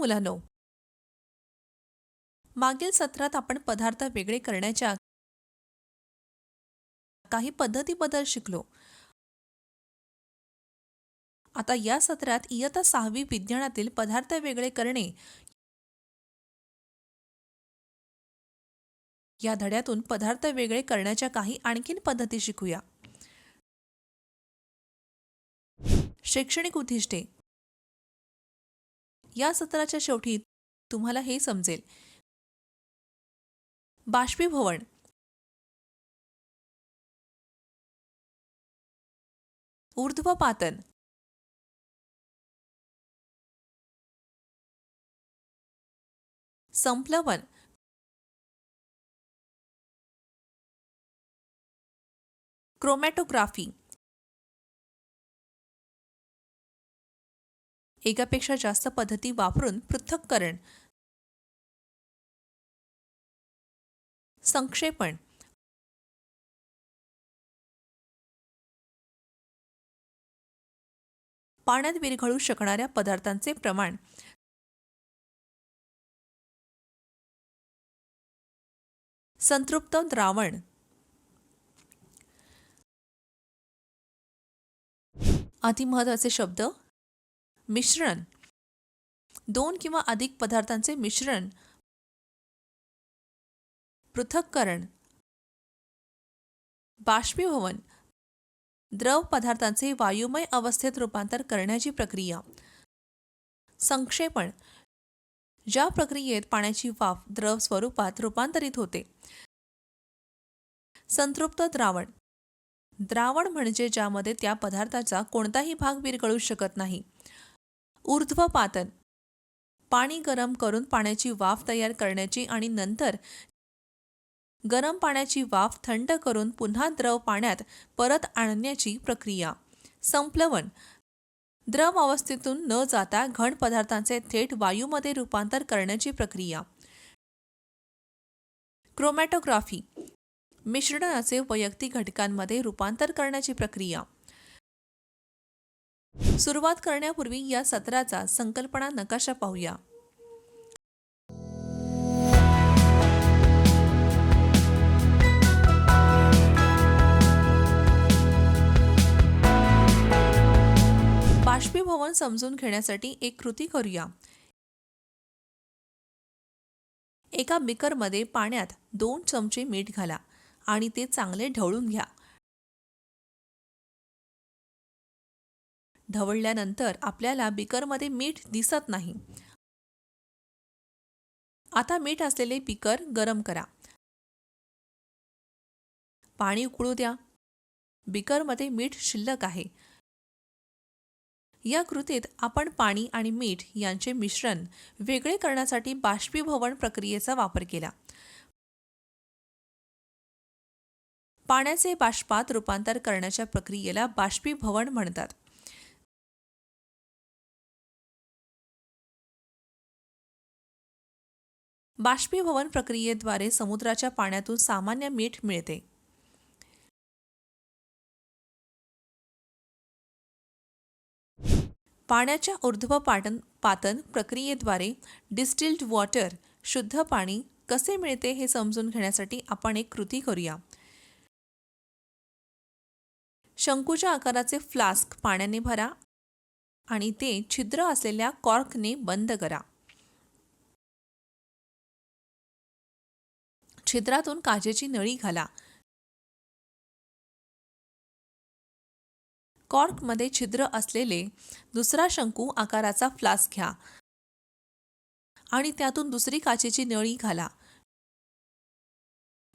मुलांनो, मागील सत्रात आपण पदार्थ वेगळे करण्याच्या काही पद्धतीबद्दल शिकलो. आता या सत्रात इयत्ता 6वी विज्ञानातील पदार्थ वेगळे करणे या धड्यातून पदार्थ वेगळे करण्याच्या काही आणखीन पद्धती शिकूया. शैक्षणिक उद्दिष्टे. या सत्राच्या शेवटी तुम्हाला हे समजेल. बाष्पीभवन, ऊर्ध्वपातन, संप्लवन, क्रोमॅटोग्राफी, एकापेक्षा जास्त पद्धती वापरून पृथक्करण, संक्षेपण, पाण्यात विरघळू शकणाऱ्या पदार्थांचे प्रमाण, संतृप्त द्रावण, अतिमहत्त्वाचे शब्द. मिश्रण, दोन किंवा अधिक पदार्थांचे मिश्रण. पृथक्करण, बाष्पीभवन, द्रव पदार्थांचे वायुमय अवस्थेत रूपांतर करण्याची प्रक्रिया. संक्षेपण, ज्या प्रक्रियेत पाण्याची वाफ द्रव स्वरूपात रूपांतरित होते. संतृप्त द्रावण, द्रावण म्हणजे ज्यामध्ये त्या पदार्थाचा कोणताही भाग विरघळू शकत नाही. ऊर्ध्वपातन, पाणी गरम करून पाण्याची वाफ तयार करण्याची आणि नंतर गरम पाण्याची वाफ थंड करून पुन्हा द्रव पाण्यात परत आणण्याची प्रक्रिया. संप्लवन, द्रव अवस्थेतून न जाता घन पदार्थांचे थेट वायूमध्ये रूपांतर करण्याची प्रक्रिया. क्रोमॅटोग्राफी, मिश्रणाचे वैयक्तिक घटकांमध्ये रूपांतर करण्याची प्रक्रिया. सुरुवात करण्यापूर्वी या सत्राचा संकल्पना नकाशा पाहूया. बाष्पीभवन समजून घेण्यासाठी एक कृती करूया. एका बीकरमध्ये पाण्यात 2 चमचे मीठ घाला आणि ते चांगले ढवळून घ्या. ढवळल्यानंतर आपल्याला बीकरमध्ये मीठ दिसत नाही. आता मीठ असलेले बीकर गरम करा. पाणी उकळू द्या. बीकरमध्ये मीठ शिल्लक आहे. या कृतीत आपण पाणी आणि मीठ यांचे मिश्रण वेगळे करण्यासाठी बाष्पीभवन प्रक्रियेचा वापर केला. पाण्याचे बाष्पात रूपांतर करण्याच्या प्रक्रियेला बाष्पीभवन म्हणतात. बाष्पीभवन प्रक्रियेद्वारे समुद्राच्या पाण्यातून सामान्य मीठ मिळते. पाण्याच्या ऊर्ध्वपातन प्रक्रियेद्वारे डिस्टिल्ड वॉटर, शुद्ध पाणी कसे मिळते हे समजून घेण्यासाठी आपण एक कृती करूया. शंकूच्या आकाराचे फ्लास्क पाण्याने भरा आणि ते छिद्र असलेल्या कॉर्कने बंद करा. छिद्रातून काचेची नळी घाला. कॉर्कमध्ये छिद्र असलेले दुसरा शंकू आकाराचा फ्लास्क घ्या आणि त्यातून दुसरी काचेची नळी घाला.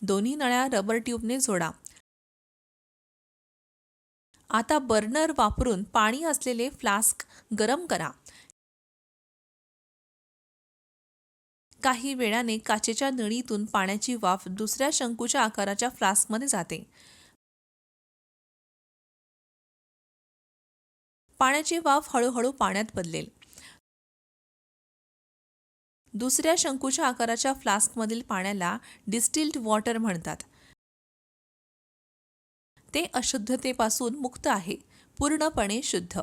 दोन्ही नळ्या रबर ट्यूबने जोडा. आता बर्नर वापरून पाणी असलेले फ्लास्क गरम करा. काही वेळाने काचेच्या नळीतून पाण्याची वाफ दुसऱ्या शंकूच्या आकाराच्या फ्लास्कमध्ये जाते. पाण्याची वाफ हळूहळू पाण्यात बदलेल. दुसऱ्या शंकूच्या आकाराच्या फ्लास्कमधील पाण्याला डिस्टिल्ड वॉटर म्हणतात. ते अशुद्धतेपासून मुक्त आहे, पूर्णपणे शुद्ध.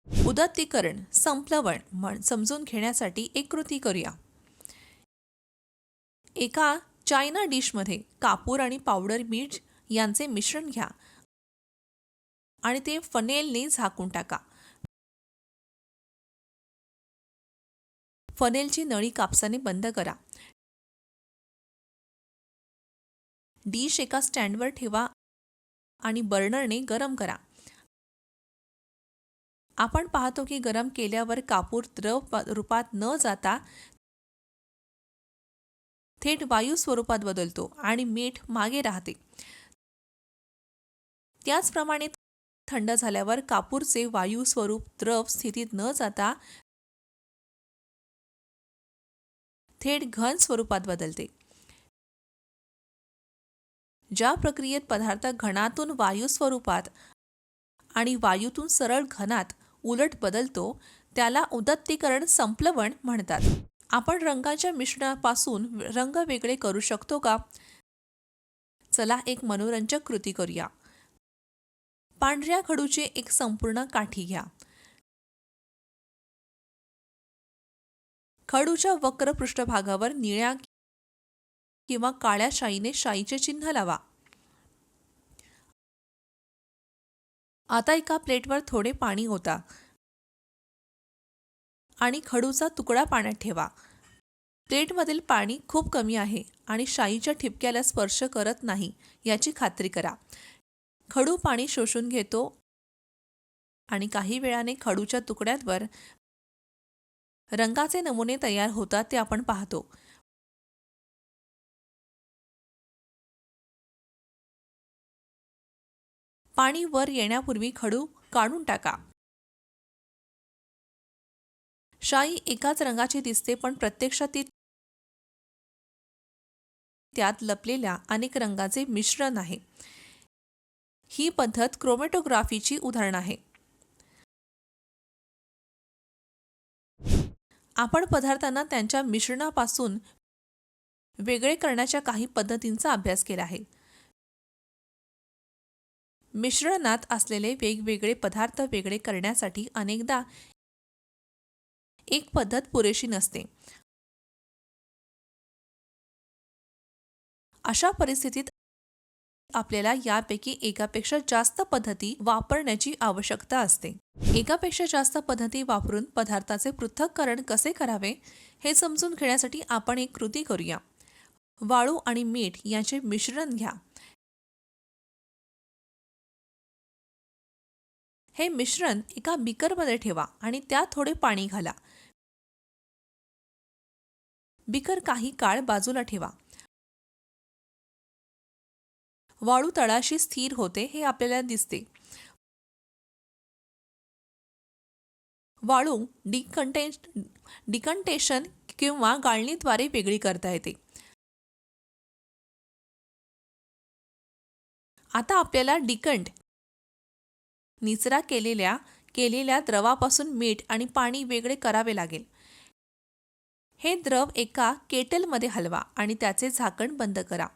उदत्तीकरण, संप्लवण समजून घेण्यासाठी एक कृती करूया. एका चायना डिशमध्ये कापूर आणि पावडर मीठ यांचे मिश्रण घ्या आणि ते फनेलने झाकून टाका. फनेलची नळी कापसाने बंद करा. डिश एका स्टँडवर ठेवा आणि बर्नरने गरम करा. आपण पाहतो की गरम केल्यावर कापूर द्रव रूपात न जाता थेट वायू स्वरूपात बदलतो आणि मीठ मागे राहते. त्याचप्रमाणे थंड झाल्यावर कापूरचे वायू स्वरूप द्रव स्थितीत न जाता थेट घन स्वरूपात बदलते. ज्या प्रक्रियेत पदार्थ घनातून वायू स्वरूपात आणि वायूतून सरळ घनात उलट बदलतो त्याला उदत्तीकरण, संप्लवण म्हणतात. आपण रंगाच्या मिश्रणापासून रंग वेगळे करू शकतो का? चला एक मनोरंजक कृती करूया. पांढऱ्या खडूची एक संपूर्ण काठी घ्या. खडूच्या वक्र पृष्ठभागावर निळ्या किंवा काळ्या शाईने शाईचे चिन्ह लावा. आता एका प्लेटवर थोडे पाणी ओता आणि खडूचा तुकडा पाण्यात ठेवा. प्लेटमधील पाणी खूप कमी आहे आणि शाईच्या ठिपक्याला स्पर्श करत नाही याची खात्री करा. खडू पाणी शोषून घेतो आणि काही वेळाने खडूच्या तुकड्यांवर रंगाचे नमुने तयार होतात ते आपण पाहतो. पाणी वर येण्यापूर्वी खडू काढून टाका. शाई एकाच रंगाची दिसते पण प्रत्यक्षात ती त्यात लपलेल्या अनेक रंगांचे मिश्रण आहे. ही पद्धत क्रोमॅटोग्राफीची उदाहरण आहे. आपण पदार्थांना त्यांच्या मिश्रणापासून वेगळे करण्याच्या काही पद्धतींचा अभ्यास केला आहे. मिश्रणात असलेले वेगवेगळे पदार्थ वेगळे करण्यासाठी अनेकदा एक पद्धत पुरेशी नसते. अशा परिस्थितीत आपल्याला यापैकी एकापेक्षा जास्त पद्धती वापरण्याची आवश्यकता असते. एकापेक्षा जास्त पद्धती वापरून पदार्थाचे पृथक्करण कसे करावे हे समजून घेण्यासाठी आपण एक कृती करूया. वाळू आणि मीठ यांचे मिश्रण घ्या. हे मिश्रण एका बीकरमध्ये ठेवा आणि त्यात थोडे पाणी घाला. बीकर काही काळ बाजूला ठेवा. वाळू तळाशी स्थिर होते हे आपल्याला दिसते. वाळू डिकंटेशन किंवा गाळणीद्वारे वेगळी करता येते. आता आपल्याला निचरा केलेल्या द्रवापासून मीठ आणि पाणी वेगळे करावे लागेल. हे द्रव एका केटलमध्ये हलवा आणि त्याचे झाकण बंद करा.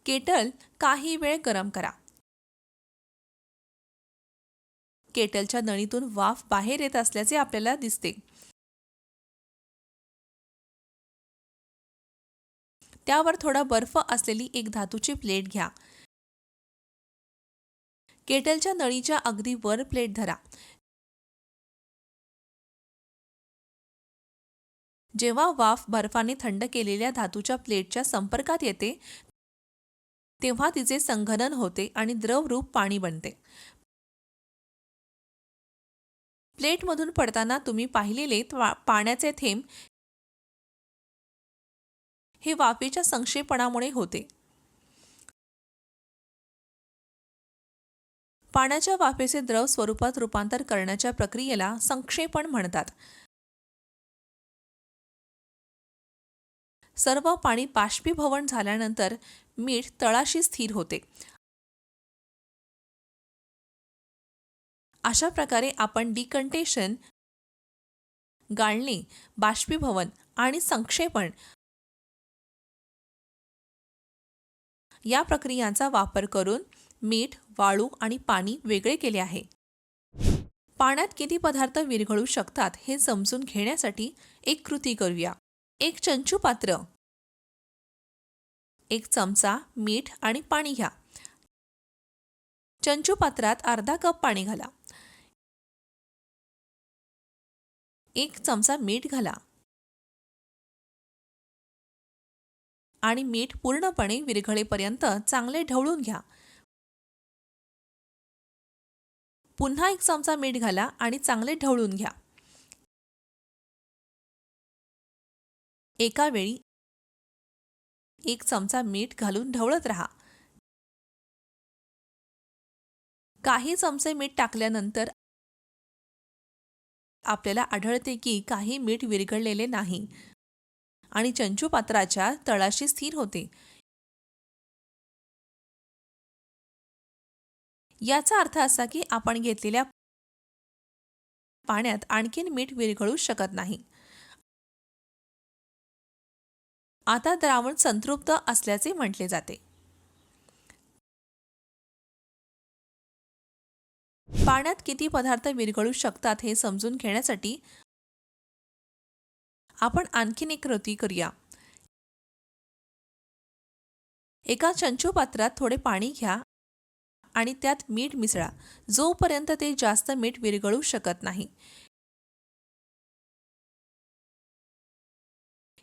केटल काही वेळ गरम करा. केटलच्या नळीतून वाफ बाहेर येत असल्याचे आपल्याला दिसते. त्यावर थोडा बर्फ असलेली एक धातूची प्लेट घ्या. केटलच्या नळीच्या अगदी वर प्लेट धरा. जेव्हा वाफ बर्फाने थंड केलेल्या धातूच्या प्लेटच्या संपर्कात येते तेव्हा तिचे संघनन होते आणि द्रवरूप पाणी बनते. प्लेटमधून पडताना तुम्ही पाहिलेले पाण्याचे थेंब हे वाफेच्या संक्षेपणामुळे होते. पाण्याच्या वाफेचे द्रव स्वरूपात रूपांतर करण्याच्या प्रक्रियेला संक्षेपण म्हणतात. सर्व पाणी बाष्पीभवन झाल्यानंतर मीठ तळाशी स्थिर होते. अशा प्रकारे आपण डिकंटेशन, गाळणे, बाष्पीभवन आणि संक्षेपण या प्रक्रियांचा वापर करून मीठ, वाळू आणि पाणी वेगळे केले आहे. पाण्यात किती पदार्थ विरघळू शकतात हे समजून घेण्यासाठी एक कृती करूया. एक चंचू पात्र, एक चमचा मीठ आणि पाणी घ्या. चंचू पात्रात अर्धा कप पाणी घाला. एक चमचा मीठ घाला आणि मीठ पूर्णपणे विरघळेपर्यंत चांगले ढवळून घ्या. पुन्हा एक चमचा मीठ घाला आणि चांगले ढवळून घ्या. एका वेळी एक चमचा मीठ घालून ढवळत राहा. काही चमचे मीठ टाकल्यानंतर आपल्याला आढळते की काही मीठ विरघळलेले नाही आणि चंचू पात्राच्या तळाशी स्थिर होते. याचा अर्थ असा की आपण घेतलेल्या पाण्यात आणखीन मीठ विरघळू शकत नाही. आता द्रावण संतृप्त असल्याचे म्हटले जाते. पाण्यात किती पदार्थ विरघळू शकतात हे समजून घेण्यासाठी आपण आणखीन एक कृती करूया. एका चंचू पात्रात थोडे पाणी घ्या आणि त्यात मीठ मिसळा जोपर्यंत ते जास्त मीठ विरघळू शकत नाही.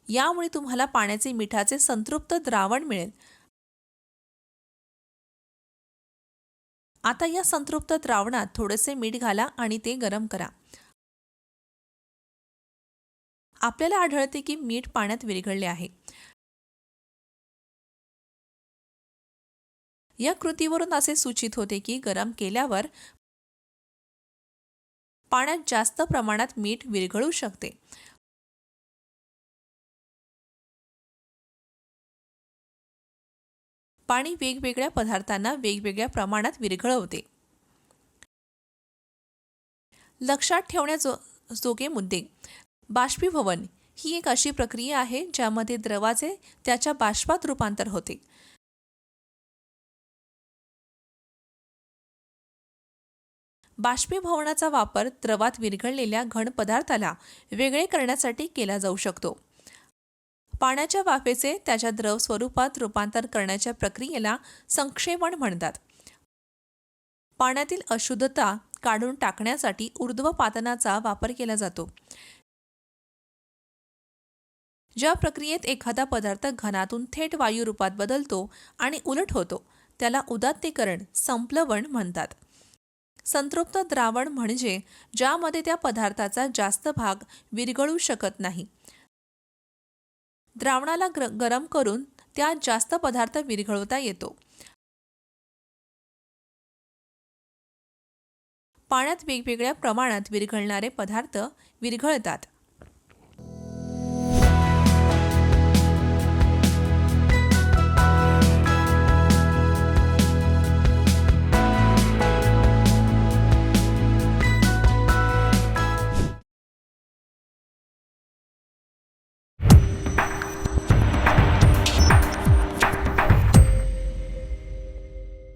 यामुळे तुम्हाला पाण्याचे मिठाचे संतृप्त द्रावण मिळेल. आता या संतृप्त द्रावणात थोडेसे मीठ घाला आणि ते गरम करा. आपल्याला आढळते की मीठ पाण्यात विरघळले आहे. या कृतीवरून असे सूचित होते की गरम केल्यावर पाण्यात जास्त प्रमाणात मीठ विरघळू शकते. पाणी वेगवेगळ्या पदार्थांना वेगवेगळ्या प्रमाणात विरघळवते. लक्षात ठेवण्याजोगे मुद्दे. बाष्पीभवन ही एक अशी प्रक्रिया आहे ज्यामध्ये द्रवाचे त्याच्या बाष्पात रूपांतर होते. बाष्पीभवनाचा वापर द्रवात विरघळलेल्या घन पदार्थाला वेगळे करण्यासाठी केला जाऊ शकतो. पाण्याच्या वाफेचे त्याच्या द्रव स्वरूपात रूपांतर करण्याच्या प्रक्रियेला संक्षेपण म्हणतात. पाण्यातील अशुद्धता काढून टाकण्यासाठी ऊर्ध्वपातनाचा वापर केला जातो. ज्या प्रक्रियेत एखादा पदार्थ घनातून थेट वायू रूपात बदलतो आणि उलट होतो त्याला उदात्तीकरण, संप्लवन म्हणतात. संतृप्त द्रावण म्हणजे ज्यामध्ये त्या पदार्थाचा जास्त भाग विरघळू शकत नाही. द्रावणाला गरम करून त्यात जास्त पदार्थ विरघळवता येतो. पाण्यात वेगवेगळ्या प्रमाणात विरघळणारे पदार्थ विरघळतात.